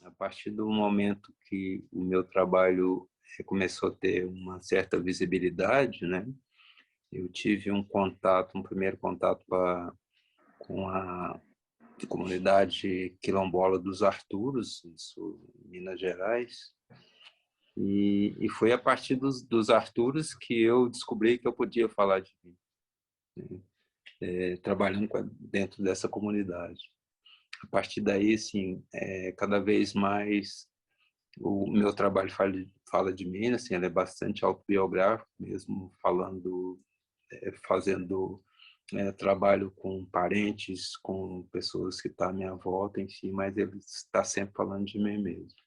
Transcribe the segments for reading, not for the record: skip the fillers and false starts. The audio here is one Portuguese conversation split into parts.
A partir do momento que o meu trabalho começou a ter uma certa visibilidade, né? Eu tive um primeiro contato com a comunidade quilombola dos Arturos, isso em Minas Gerais, e foi a partir dos Arturos que eu descobri que eu podia falar de mim, trabalhando dentro dessa comunidade. A partir daí, assim, cada vez mais o meu trabalho fala de mim, assim, ele é bastante autobiográfico, mesmo fazendo trabalho com parentes, com pessoas que estão à minha volta, enfim, mas ele está sempre falando de mim mesmo.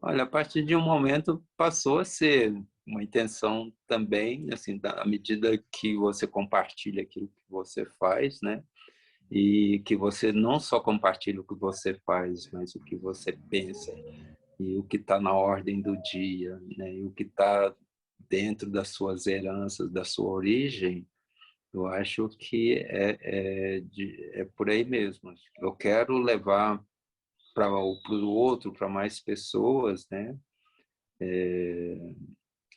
Olha, a partir de um momento passou a ser uma intenção também, assim, à medida que você compartilha aquilo que você faz, né? E que você não só compartilha o que você faz, mas o que você pensa e o que está na ordem do dia, né? E o que está dentro das suas heranças, da sua origem, eu acho que é por aí mesmo. Eu quero levar para o outro, para mais pessoas, né?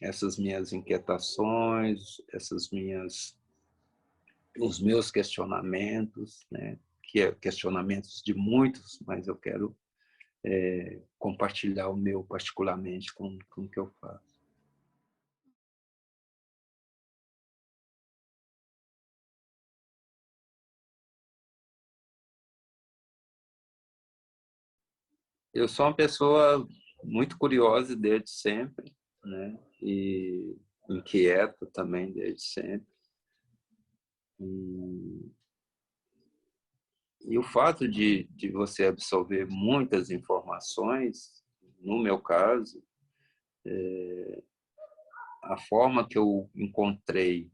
Essas minhas inquietações, os meus questionamentos, né? Que é questionamentos de muitos, mas eu quero compartilhar o meu particularmente com o que eu faço. Eu sou uma pessoa muito curiosa desde sempre, né? E inquieta também desde sempre. E, e o fato de você absorver muitas informações, no meu caso, a forma que eu encontrei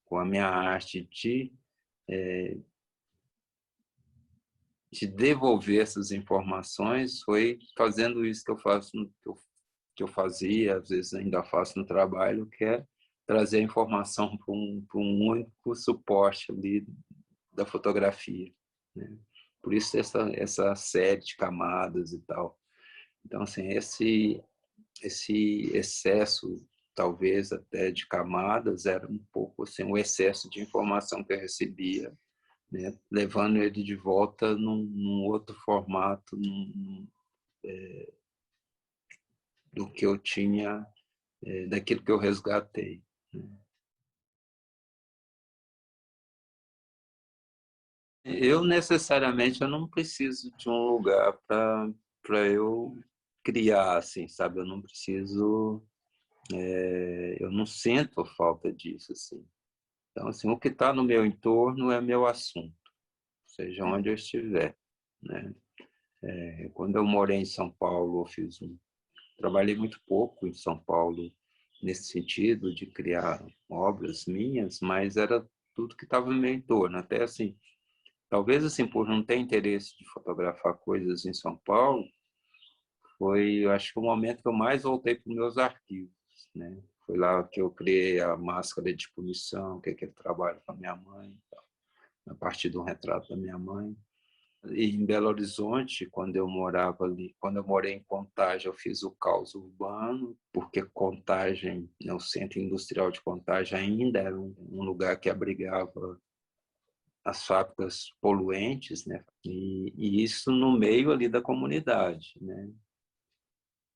com a minha arte de devolver essas informações foi fazendo isso que eu faço, que eu fazia, às vezes ainda faço no trabalho, que é trazer a informação para um único suporte ali da fotografia, né? Por isso essa série de camadas e tal. Então, assim, esse excesso, talvez até de camadas, era um pouco assim, o excesso de informação que eu recebia, né? Levando ele de volta num outro formato, do que eu tinha, daquilo que eu resgatei, né? Eu necessariamente eu não preciso de um lugar para eu criar, assim, sabe? Eu não preciso, eu não sinto falta disso, assim. Então, assim, o que está no meu entorno é meu assunto, seja onde eu estiver, né? Quando eu morei em São Paulo, trabalhei muito pouco em São Paulo nesse sentido de criar obras minhas, mas era tudo que estava no meu entorno, até assim, talvez assim por não ter interesse de fotografar coisas em São Paulo, eu acho que o momento que eu mais voltei para os meus arquivos, né? Foi lá que eu criei a máscara de punição, que é aquele trabalho com a minha mãe, a partir de um retrato da minha mãe. E em Belo Horizonte, quando eu morava ali, quando eu morei em Contagem, eu fiz o caos urbano, porque Contagem, né, o centro industrial de Contagem ainda era um lugar que abrigava as fábricas poluentes, né? E isso no meio ali da comunidade, né?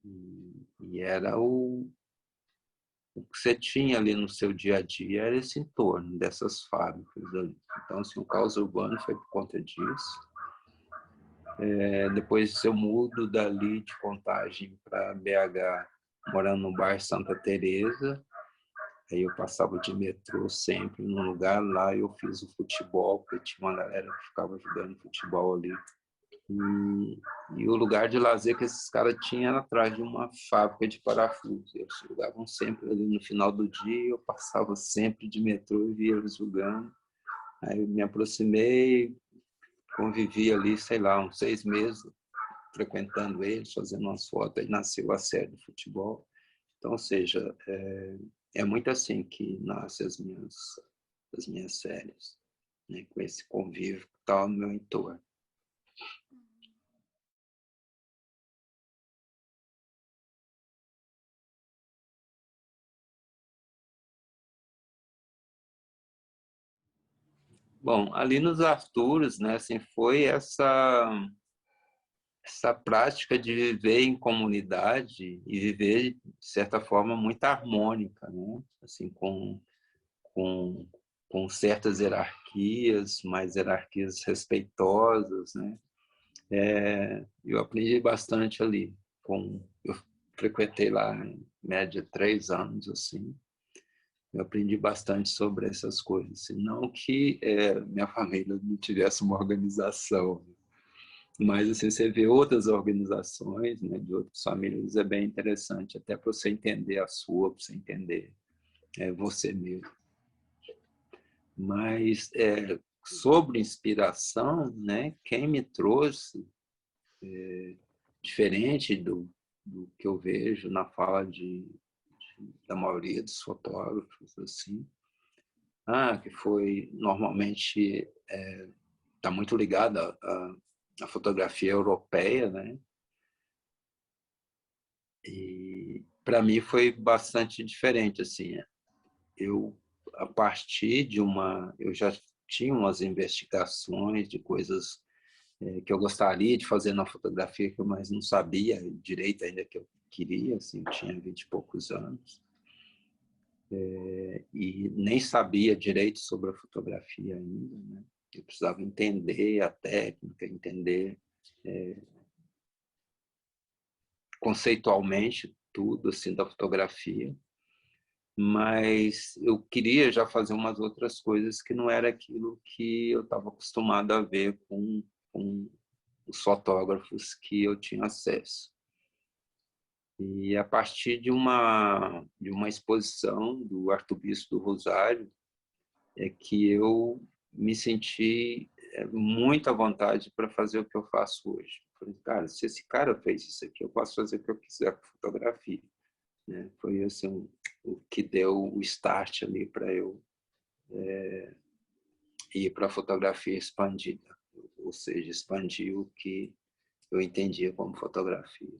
E era o que você tinha ali no seu dia a dia era esse entorno dessas fábricas ali. Então, assim, o caos urbano foi por conta disso. Depois eu mudo dali de Contagem para BH, morando no bairro Santa Teresa. Aí eu passava de metrô sempre num lugar lá, eu fiz o futebol, porque tinha uma galera que ficava jogando futebol ali. E o lugar de lazer que esses caras tinham era atrás de uma fábrica de parafusos. Eles jogavam sempre ali no final do dia, eu passava sempre de metrô e via eles jogando. Aí eu me aproximei, convivi ali, sei lá, uns 6 meses, frequentando eles, fazendo umas fotos. Aí nasceu a série do futebol. Então, ou seja, é muito assim que nascem as minhas séries, né? Com esse convívio que está no meu entorno. Bom, ali nos Arturos, né, assim, foi essa prática de viver em comunidade e viver, de certa forma, muito harmônica, né? Assim, com, com certas hierarquias, mas hierarquias respeitosas, né? Eu aprendi bastante ali. Eu frequentei lá, em média, 3 anos, assim. Eu aprendi bastante sobre essas coisas. Não que minha família não tivesse uma organização, mas assim, você vê outras organizações, né, de outras famílias, é bem interessante, até para você entender a sua, para você entender você mesmo. Mas sobre inspiração, né, quem me trouxe, diferente do que eu vejo na fala da maioria dos fotógrafos, assim, que foi normalmente está muito ligada à fotografia europeia, né? E para mim foi bastante diferente, assim. Eu a partir de eu já tinha umas investigações de coisas que eu gostaria de fazer na fotografia, que eu mais não sabia direito ainda que eu queria, assim, eu tinha 20 e poucos anos. E nem sabia direito sobre a fotografia ainda, né? Eu precisava entender a técnica, entender conceitualmente tudo assim da fotografia, mas eu queria já fazer umas outras coisas que não era aquilo que eu estava acostumado a ver com os fotógrafos que eu tinha acesso. E a partir de uma exposição do Arcebispo do Rosário é que eu me senti muito à vontade para fazer o que eu faço hoje. Falei, cara, se esse cara fez isso aqui, eu posso fazer o que eu quiser com fotografia, né? Foi assim o que deu o start ali para eu ir para a fotografia expandida, ou seja, expandir o que eu entendia como fotografia.